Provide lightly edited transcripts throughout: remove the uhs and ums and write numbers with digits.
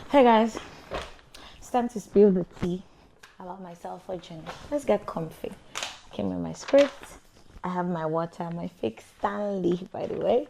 Hey guys, it's time to spill the tea about myself for journey. Let's get comfy. I came with my script. I have my water, my fake Stanley, by the way.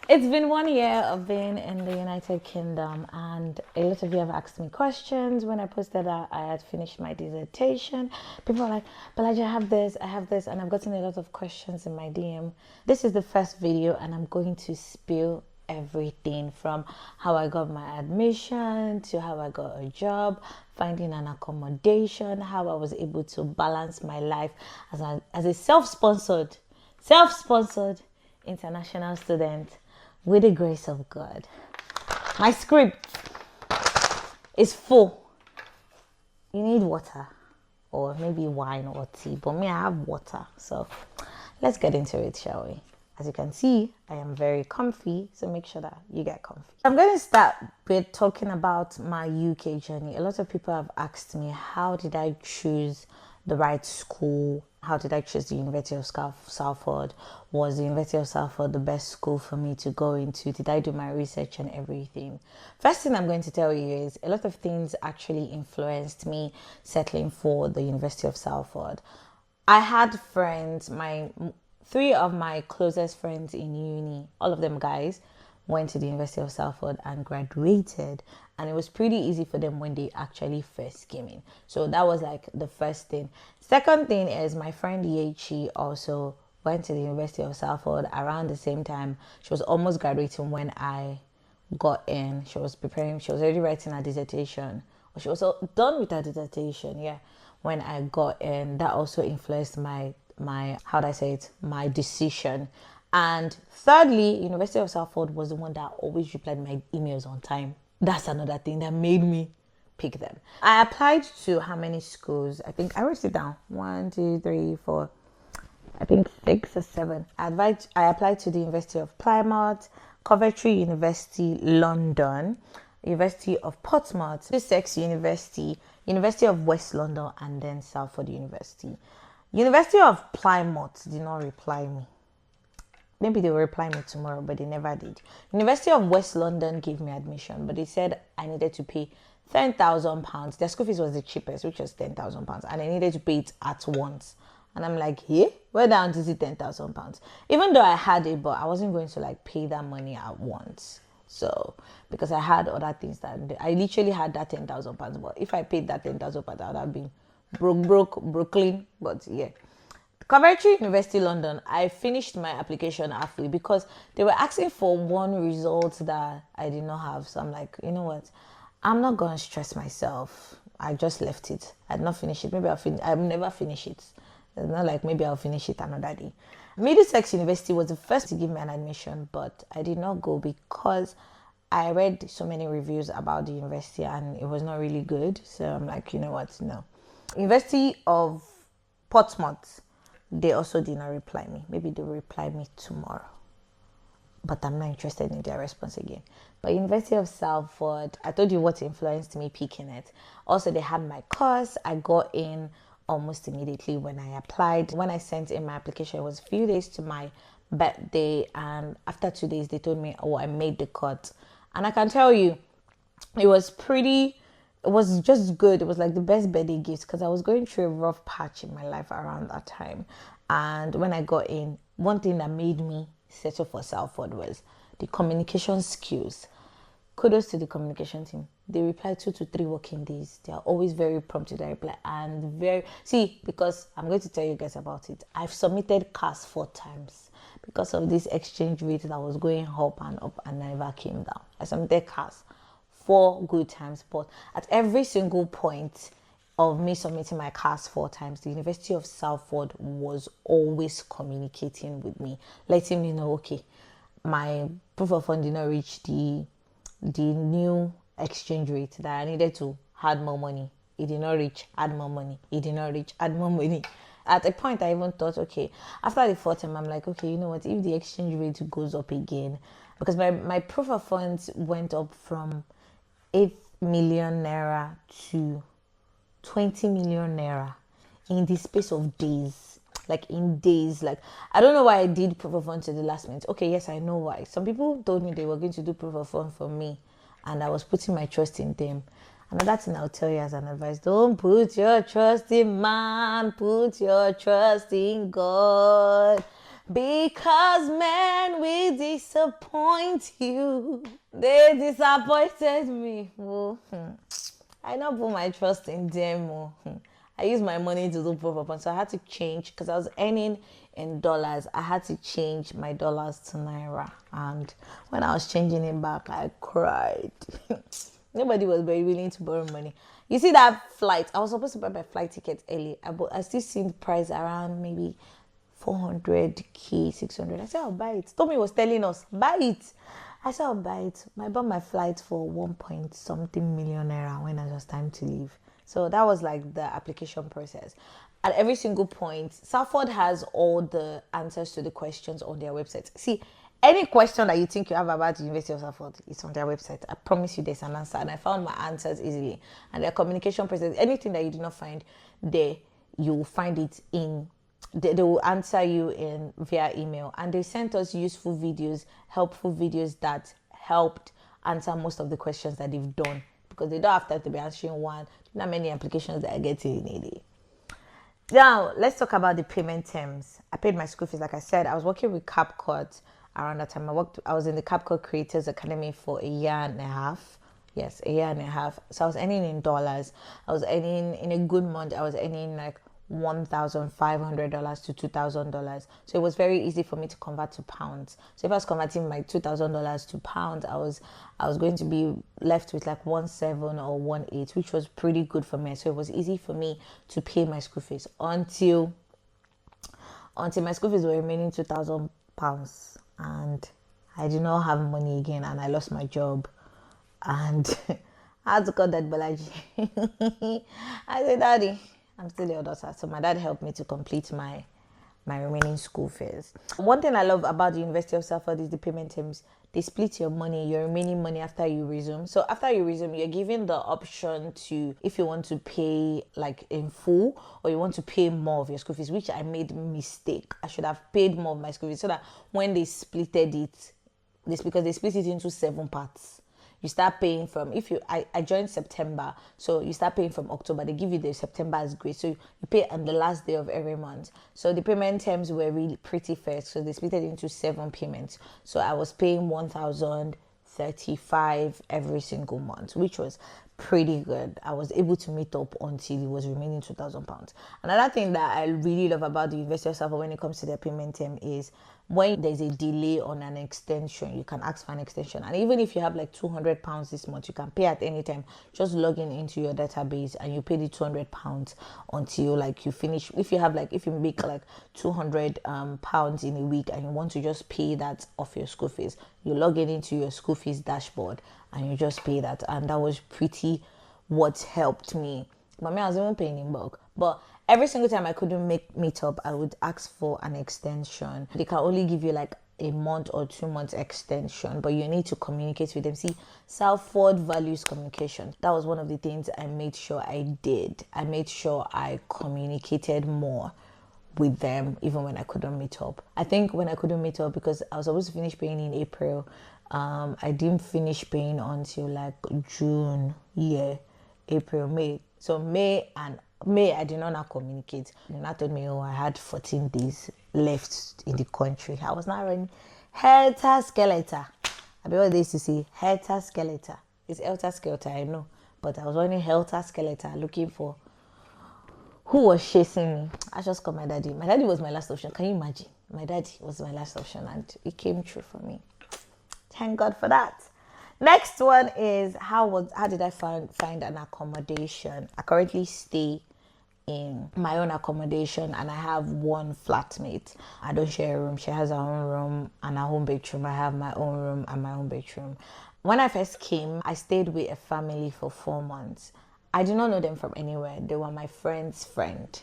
It's been 1 year of being in the United Kingdom, and a lot of you have asked me questions. When I posted that I had finished my dissertation, people are like, Bolaji, I have this, and I've gotten a lot of questions in my DM. This is the first video, and I'm going to spill everything from how I got my admission to how I got a job, finding an accommodation, how I was able to balance my life as a self-sponsored international student with the grace of God. My script is full. You need water or maybe wine or tea, but me, I have water. So let's get into it, shall we? As you can see, I am very comfy, so make sure that you get comfy. I'm going to start with talking about my UK journey. A lot of people have asked me, how did I choose the right school? How did I choose the University of Salford? Was the University of Salford the best school for me to go into? Did I do my research and everything? First thing I'm going to tell you is a lot of things actually influenced me settling for the University of Salford. I had friends, three of my closest friends in uni, all of them guys, went to the University of Salford and graduated, and it was pretty easy for them when they actually first came in. So that was like the first thing. Second thing is my friend Yechi also went to the University of Salford around the same time. She was almost graduating when I got in. She was already writing her dissertation, or she was done with her dissertation, when I got in. That also influenced my decision. And thirdly, University of Salford was the one that always replied my emails on time. That's another thing that made me pick them. I applied to how many schools? I think I wrote it down. 1, 2, 3, 4. I think 6 or 7. I applied to the University of Plymouth, Coventry University, London, University of Portsmouth, Sussex University, University of West London, and then Salford University. University of Plymouth did not reply me. Maybe they will reply me tomorrow, but they never did. University of West London gave me admission, but they said I needed to pay £10,000. Their school fees was the cheapest, which was £10,000, and I needed to pay it at once. And I'm like, where down to see £10,000? Even though I had it, but I wasn't going to pay that money at once. So because I had other things that I literally had that £10,000, but if I paid that £10,000, I would have been Brooklyn. But Coventry University London, I finished my application halfway because they were asking for one result that I did not have. So I'm like, you know what, I'm not gonna stress myself. I just left it. I did not finish it. Maybe I'll never finish it. It's not like maybe I'll finish it another day. Middlesex University was the first to give me an admission, but I did not go because I read so many reviews about the university and it was not really good. So I'm like, you know what, no. University of Portsmouth, they also did not reply me. Maybe they will reply me tomorrow, but I'm not interested in their response again. But University of Salford, I told you what influenced me picking it. Also, they had my course. I got in almost immediately when I applied. When I sent in my application, it was a few days to my birthday, and after 2 days they told me, oh, I made the cut. And I can tell you, it was just good. It was like the best birthday gift because I was going through a rough patch in my life around that time. And when I got in, one thing that made me settle for Salford was the communication skills. Kudos to the communication team. They reply 2 to 3 working days. They are always very prompt to their reply and because I'm going to tell you guys about it. I've submitted CAS 4 times because of this exchange rate that was going up and never came down. I submitted CAS 4 good times, but at every single point of me submitting my CAS 4 times, the University of Salford was always communicating with me, letting me know, okay, my proof of fund did not reach the new exchange rate that I needed to add more money. It did not reach, add more money. It did not reach, add more money. At a point, I even thought, okay, after the 4th time, I'm like, okay, you know what, if the exchange rate goes up again, because my proof of funds went up from 8 million naira to 20 million naira in the space of days. I don't know why I did proof of fund to the last minute. Okay, yes, I know why. Some people told me they were going to do proof of fund for me and I was putting my trust in them. Another thing I'll tell you as an advice, don't put your trust in man, put your trust in God. Because men will disappoint you. They disappointed me. Oh, I don't put my trust in them. Oh. I use my money to do proof of funds. So I had to change, because I was earning in dollars. I had to change my dollars to naira. And when I was changing it back, I cried. Nobody was very willing to borrow money. You see that flight? I was supposed to buy my flight ticket early. I still seen the price around maybe 400k, 600. I said, I'll buy it. Tommy was telling us, buy it. I said, I'll buy it. I bought my flight for 1 point something million naira when it was time to leave. So that was like the application process. At every single point, Salford has all the answers to the questions on their website. See, any question that you think you have about the University of Salford is on their website. I promise you there's an answer. And I found my answers easily. And their communication process, anything that you did not find there, you will find it in, they will answer you in via email. And they sent us useful videos, helpful videos that helped answer most of the questions that they've done. Because they don't have time to be answering one. Not many applications that I get in a day. Now, let's talk about the payment terms. I paid my school fees. Like I said, I was working with CapCut around that time. I was in the CapCut Creators Academy for a year and a half. Yes, a year and a half. So I was earning in dollars. I was earning, in a good month, I was earning like $1,500 to $2,000. So it was very easy for me to convert to pounds. So if I was converting my $2,000 to pounds, I was going to be left with like 1.7 or 1.8, which was pretty good for me. So it was easy for me to pay my school fees until my school fees were remaining £2,000, and I did not have money again, and I lost my job, and I had to call that Bolaji. I said, Daddy, I'm still your daughter. So my dad helped me to complete my remaining school fees. One thing I love about the University of Salford is the payment terms. They split your remaining money after you resume. So after you resume, you're given the option to, if you want to pay like in full, or you want to pay more of your school fees, which I made a mistake. I should have paid more of my school fees, so that when they splitted it, because they split it into 7 parts. You start paying from, I joined September, so you start paying from October. They give you the September as grace, so you pay on the last day of every month. So the payment terms were really pretty fair, so they split it into 7 payments. So I was paying 1,035 every single month, which was pretty good. I was able to meet up until it was remaining £2,000. Another thing that I really love about the University of Salford when it comes to their payment term is when there's a delay on an extension, you can ask for an extension. And even if you have like £200 this month, you can pay at any time. Just log into your database and you pay the £200 until like you finish. If you make like £200 in a week and you want to just pay that off your school fees, you log into your school fees dashboard and you just pay that. And that was pretty what helped me. But I was even paying in bulk. But every single time I couldn't meet up, I would ask for an extension. They can only give you like a month or 2 months extension, but you need to communicate with them. See, Salford values communication. That was one of the things I made sure I did. I made sure I communicated more with them even when I couldn't meet up. I think when I couldn't meet up, because I was supposed to finish paying in April, I didn't finish paying until like June, April, May. So May, I did not now communicate. And I told me, I had 14 days left in the country. I was not running helter-skelter. I mean, what they used to say, helter-skelter. It's helter-skelter, I know. But I was running helter-skelter looking for who was chasing me. I just called my daddy. My daddy was my last option. Can you imagine? My daddy was my last option, and it came true for me. Thank God for that. Next one is how did I find an accommodation? I currently stay in my own accommodation, and I have one flatmate. I don't share a room. She has her own room and her own bedroom. I have my own room and my own bedroom. When I first came, I stayed with a family for 4 months. I did not know them from anywhere. They were my friend's friend,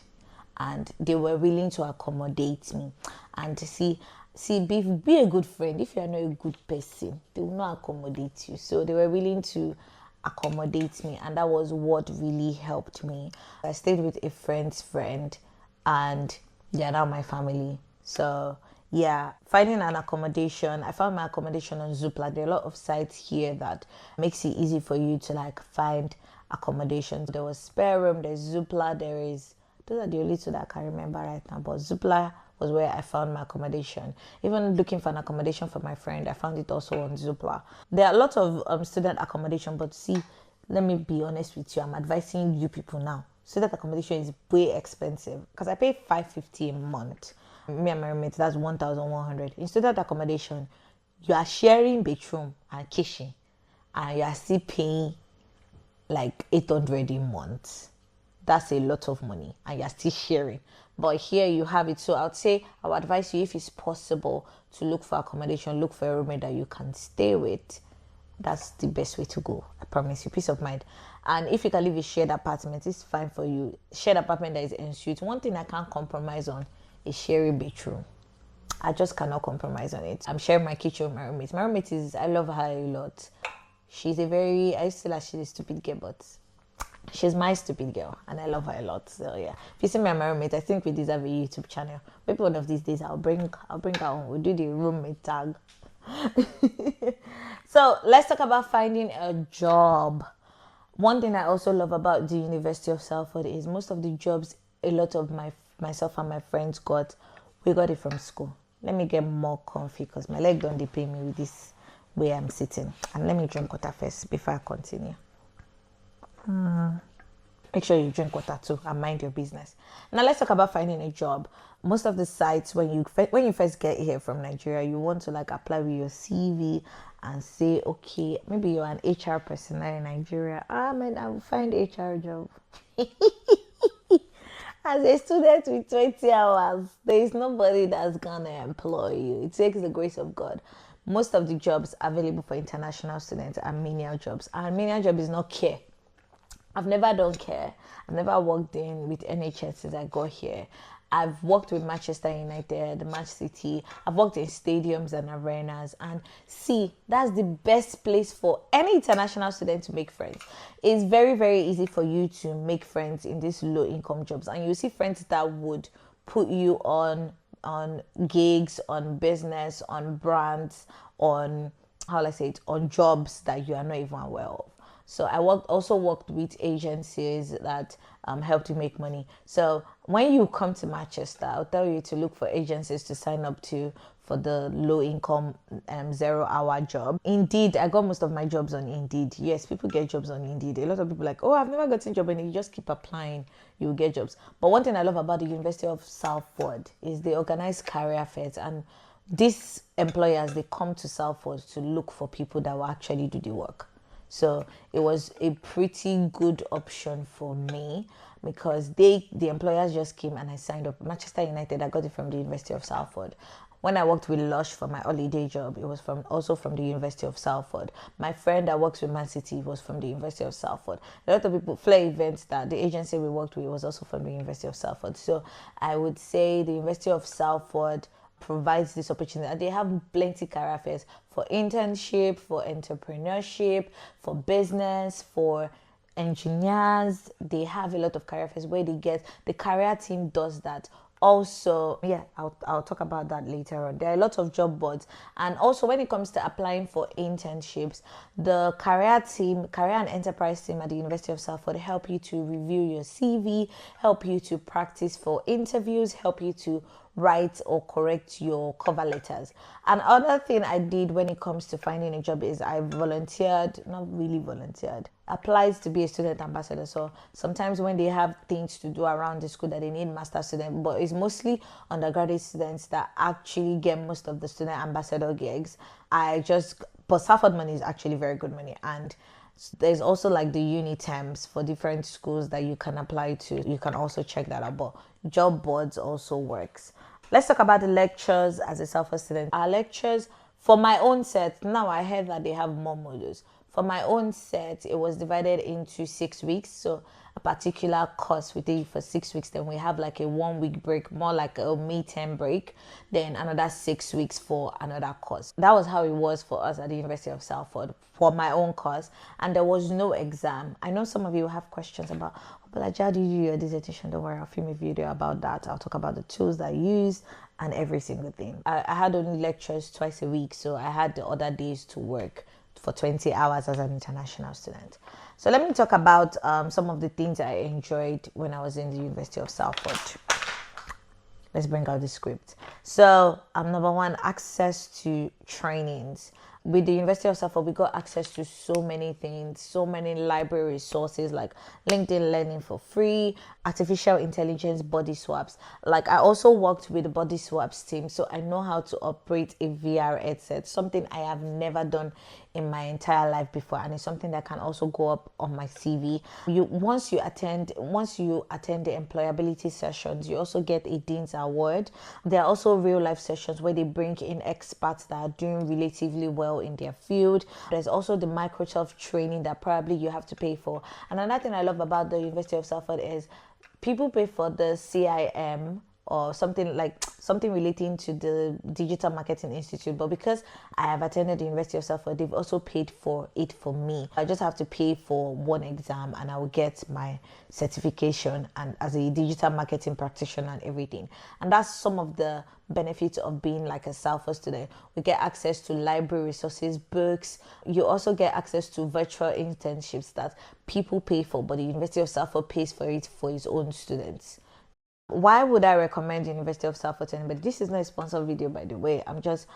and they were willing to accommodate me. And to see, be a good friend. If you are not a good person, they will not accommodate you. So they were willing to accommodate me, and that was what really helped me. I stayed with a friend's friend, and they are now my family. So Yeah, finding an accommodation. I found my accommodation on Zoopla. There are a lot of sites here that makes it easy for you to like find accommodations. There was Spare Room, there's Zoopla, there is, those are the only two that I can remember right now. But Zoopla was where I found my accommodation. Even looking for an accommodation for my friend, I found it also on Zoopla. There are a lot of student accommodation, but see, let me be honest with you. I'm advising you people now. Student accommodation is way expensive because I pay $550 a month. Me and my roommate, that's 1,100. In student accommodation, you are sharing bedroom and kitchen, and you are still paying like 800 a month. That's a lot of money, and you're still sharing. But here you have it. So I would say, I would advise you, if it's possible, to look for accommodation, look for a roommate that you can stay with. That's the best way to go. I promise you, peace of mind. And if you can live a shared apartment, it's fine for you. Shared apartment that is en suite. One thing I can't compromise on is sharing bedroom. I just cannot compromise on it. I'm sharing my kitchen with my roommate. My roommate is, I love her a lot. She's a very, I used to say that she's a stupid girl, but she's my stupid girl, and I love her a lot. So yeah, if you see me and my roommate, I think we deserve a YouTube channel. Maybe one of these days I'll bring her on. We'll do the roommate tag. So let's talk about finding a job. One thing I also love about the University of Salford is most of the jobs a lot of myself and my friends got, we got it from school. Let me get more comfy because my leg don't pay me with this way I'm sitting. And let me drink water first before I continue. Make sure you drink water too and mind your business. Now let's talk about finding a job. Most of the sites, when you first get here from Nigeria, you want to like apply with your CV and say, okay, maybe you're an HR personnel in Nigeria. Man, I will find HR job. As a student with 20 hours, there is nobody that's gonna employ you. It takes the grace of God. Most of the jobs available for international students are menial jobs. And menial job is not care. I've never done care. I've never worked with NHS since I got here. I've worked with Manchester United, Match City. I've worked in stadiums and arenas. And see, that's the best place for any international student to make friends. It's very, very easy for you to make friends in these low income jobs. And you see friends that would put you on gigs, on business, on brands, on, how will I say it, on jobs that you are not even aware of. So I also worked with agencies that helped you make money. So when you come to Manchester, I'll tell you to look for agencies to sign up to for the low income 0 hour job. Indeed, I got most of my jobs on Indeed. Yes, people get jobs on Indeed. A lot of people are like, oh, I've never gotten a job, and you just keep applying, you'll get jobs. But one thing I love about the University of Salford is they organize career fairs, and these employers, they come to Salford to look for people that will actually do the work. So it was a pretty good option for me because the employers just came and I signed up. Manchester United, I got it from the University of Salford. When I worked with Lush for my holiday job, it was also from the University of Salford. My friend that works with Man City was from the University of Salford. A lot of people, Flair Events, that the agency we worked with was also from the University of Salford. So I would say the University of Salford provides this opportunity, and they have plenty career fairs for internship, for entrepreneurship, for business, for engineers. They have a lot of career fairs where the career team does that. Also, yeah, I'll talk about that later on. There are a lot of job boards, and also when it comes to applying for internships, the career and enterprise team at the University of Salford help you to review your CV, help you to practice for interviews, help you to write or correct your cover letters. Another thing I did when it comes to finding a job is I volunteered, not really volunteered, applied to be a student ambassador. So sometimes when they have things to do around the school that they need master students, but it's mostly undergraduate students that actually get most of the student ambassador gigs. But Salford money is actually very good money, and there's also like the uni terms for different schools that you can apply to. You can also check that out, but job boards also works. Let's talk about the lectures as a Salford student. Our lectures, for my own set, now I heard that they have more modules. For my own set, it was divided into 6 weeks. So a particular course we did for 6 weeks. Then we have like a 1 week break, more like a midterm break. Then another 6 weeks for another course. That was how it was for us at the University of Salford for my own course. And there was no exam. I know some of you have questions about, Bolaji, how do you do your dissertation? Don't worry, I'll film a video about that. I'll talk about the tools that I use and every single thing. I had only lectures twice a week, so I had the other days to work for 20 hours as an international student. So let me talk about some of the things I enjoyed when I was in the University of Salford. Let's bring out the script. So number one, access to trainings. With the University of Salford, we got access to so many things, so many library resources like LinkedIn Learning for free, artificial intelligence body swaps. Like I also worked with the body swaps team, so I know how to operate a VR headset, something I have never done in my entire life before, and it's something that can also go up on my CV. Once you attend the employability sessions, you also get a Dean's Award. There are also real life sessions where they bring in experts that are doing relatively well in their field. There's also the Microsoft training that probably you have to pay for. And another thing I love about the University of Salford is people pay for the CIM or something relating to the Digital Marketing Institute, but because I have attended the University of Salford, they've also paid for it for me. I just have to pay for one exam and I will get my certification and as a digital marketing practitioner and everything. And that's some of the benefits of being like a Salford student. We get access to library resources, books. You also get access to virtual internships that people pay for, but the University of Salford pays for it for its own students. Why would I recommend the University of Salford to anybody? This is not a sponsored video, by the way. I'm just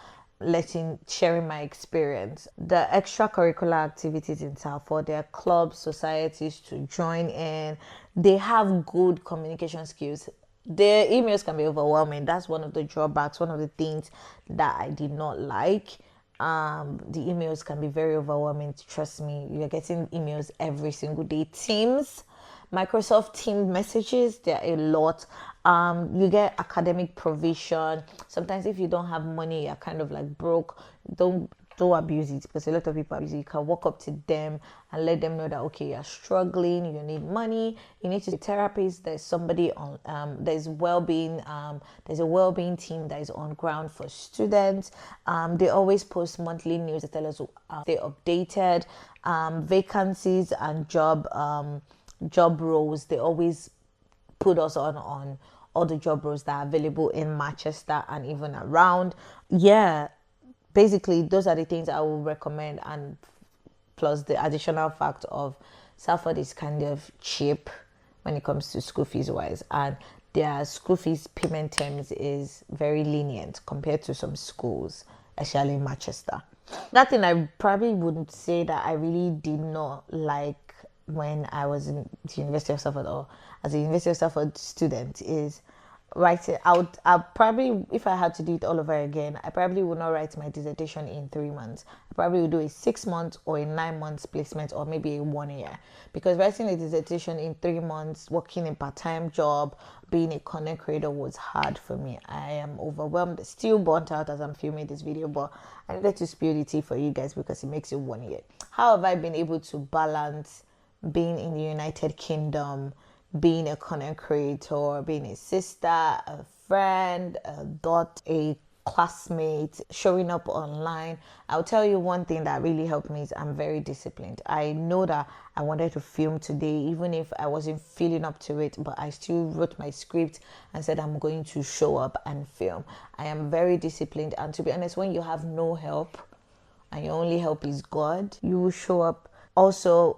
sharing my experience. The extracurricular activities in Salford, there are clubs, societies to join in. They have good communication skills. Their emails can be overwhelming. That's one of the drawbacks, one of the things that I did not like. The emails can be very overwhelming. Trust me, you're getting emails every single day. Teams, Microsoft Teams messages, there are a lot. You get academic provision. Sometimes if you don't have money, you're kind of like broke. Don't abuse it, because a lot of people abuse it. You can walk up to them and let them know that, okay, you're struggling, you need money, you need to see a therapist. There's somebody on there's a well-being team that is on ground for students. They always post monthly news that tell us stay updated. Vacancies and job roles, they always put us on all the job roles that are available in Manchester and even around. Yeah, basically those are the things I would recommend, and plus the additional fact of Salford is kind of cheap when it comes to school fees wise, and their school fees payment terms is very lenient compared to some schools, especially in Manchester. That thing I probably wouldn't say that I really did not like when I was in the University of Salford or as a University of Salford student is writing. I'll probably, if I had to do it all over again, I probably would not write my dissertation in 3 months. I probably would do a 6 month or a 9 months placement, or maybe a 1 year, because writing a dissertation in 3 months, working a part-time job, being a content creator was hard for me. I am overwhelmed, still burnt out as I'm filming this video, but I needed to spill the tea for you guys because it makes it 1 year. How have I been able to balance being in the United Kingdom, being a content creator, being a sister, a friend, a daughter, a classmate, showing up online? I'll tell you one thing that really helped me is I'm very disciplined. I know that I wanted to film today, even if I wasn't feeling up to it, but I still wrote my script and said I'm going to show up and film. I am very disciplined, and to be honest, when you have no help and your only help is God, you will show up. Also,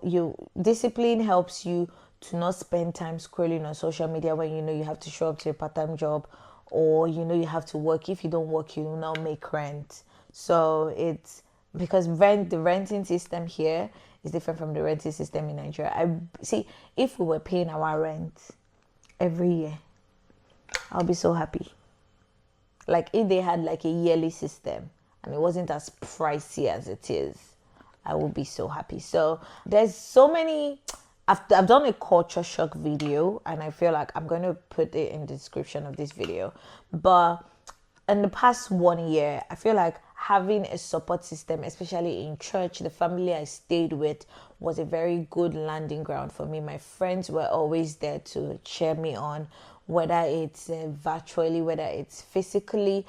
discipline helps you to not spend time scrolling on social media when you know you have to show up to a part-time job, or you know you have to work. If you don't work, you will not make rent. So it's because the renting system here is different from the renting system in Nigeria. I see, if we were paying our rent every year, I'll be so happy. Like if they had like a yearly system and it wasn't as pricey as it is, I would be so happy. So there's so many. I've done a culture shock video, and I feel like I'm going to put it in the description of this video. But in the past 1 year, I feel like I having a support system, especially in church, the family I stayed with was a very good landing ground for me. My friends were always there to cheer me on, whether it's virtually, whether it's physically.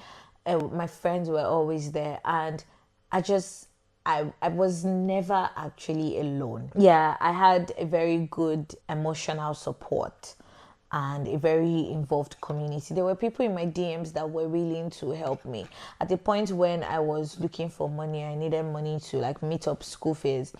My friends were always there, and I was never actually alone. Yeah, I had a very good emotional support and a very involved community. There were people in my DMs that were willing to help me. At the point when I was looking for money, I needed money to like meet up school fees.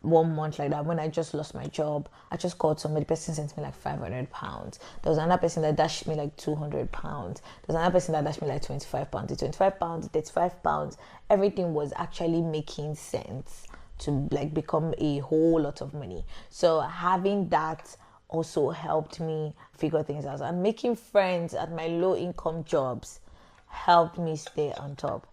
1 month like that, when I just lost my job, I just called somebody. The person sent me like £500. There was another person that dashed me like £200. There's another person that dashed me like £25. The £25, £35, everything was actually making sense to like become a whole lot of money. So having that also helped me figure things out, and making friends at my low income jobs helped me stay on top.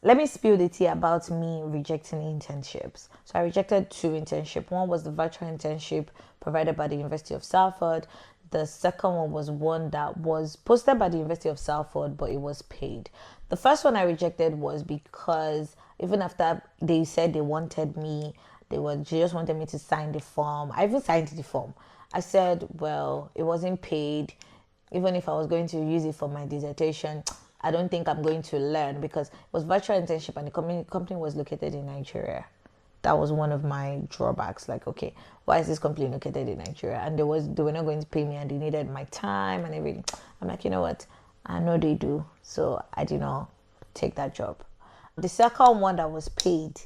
Let me spill the tea about me rejecting internships. So I rejected 2 internships. One was the virtual internship provided by the University of Salford. The second one was one that was posted by the University of Salford, but it was paid. The first one I rejected was because even after they said they wanted me, they just wanted me to sign the form. I even signed the form. I said, well, it wasn't paid. Even if I was going to use it for my dissertation, I don't think I'm going to learn, because it was virtual internship and the company was located in Nigeria. That was one of my drawbacks. Like, okay, why is this company located in Nigeria? And they were not going to pay me, and they needed my time and everything. I'm like, you know what? I know they do. So I did not take that job. The second one that was paid,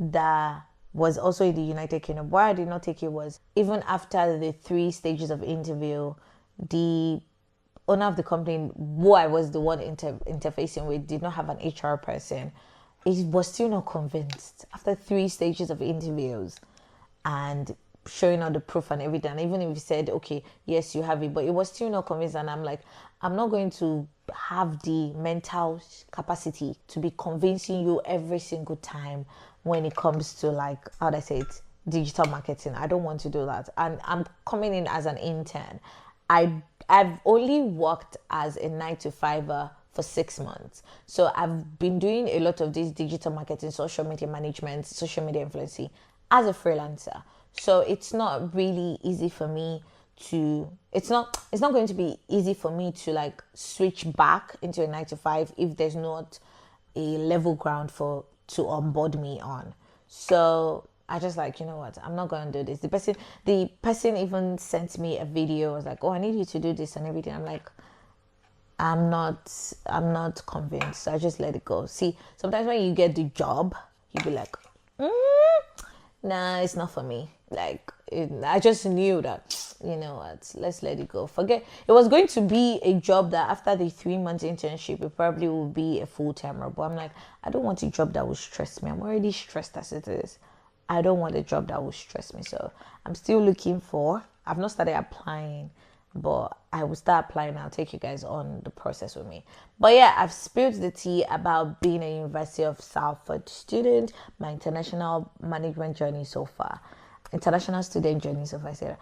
that was also in the United Kingdom. Why I did not take it was, even after the 3 stages of interview, the owner of the company, who I was the one interfacing with, did not have an HR person. He was still not convinced after 3 stages of interviews and showing all the proof and everything. And even if he said, okay, yes, you have it, but it was still not convinced. And I'm like, I'm not going to have the mental capacity to be convincing you every single time when it comes to, like, how do I say it, digital marketing. I don't want to do that. And I'm coming in as an intern. I've only worked as a 9-to-5er for 6 months. So I've been doing a lot of this digital marketing, social media management, social media influencing as a freelancer. So it's not really easy for me to, it's not going to be easy for me to like switch back into a 9-to-5 if there's not a level ground to onboard me on. So I just like, you know what, I'm not going to do this. The person even sent me a video. I was like, oh, I need you to do this and everything. I'm like, I'm not convinced. So I just let it go. See, sometimes when you get the job, you be like, nah, it's not for me. Like, I just knew that, you know what, let's let it go. Forget, it was going to be a job that after the 3 months internship, it probably will be a full-time role. But I'm like, I don't want a job that will stress me. I'm already stressed as it is. I don't want a job that will stress me. So I'm still looking I've not started applying, but I will start applying. I'll take you guys on the process with me. But yeah, I've spilled the tea about being a University of Salford student, my international management journey so far. International student journey so far.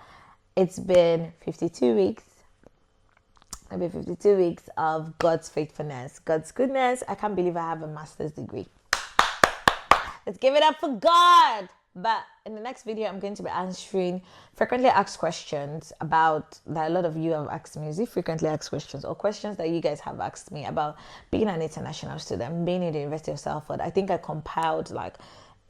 It's been 52 weeks. Maybe 52 weeks of God's faithfulness, God's goodness. I can't believe I have a master's degree. Let's give it up for God. But in the next video, I'm going to be answering frequently asked questions about that a lot of you have asked me. Is it frequently asked questions or questions that you guys have asked me about being an international student, being in the University of Salford? I think I compiled like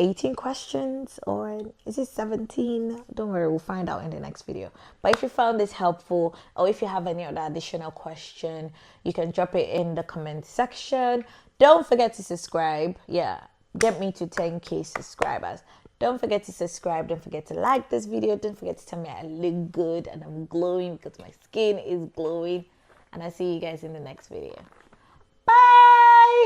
18 questions, or is it 17? Don't worry, we'll find out in the next video. But if you found this helpful, or if you have any other additional question, you can drop it in the comment section. Don't forget to subscribe. Yeah, get me to 10k subscribers. Don't forget to subscribe. Don't forget to like this video. Don't forget to tell me I look good and I'm glowing, because my skin is glowing. And I'll see you guys in the next video. Bye.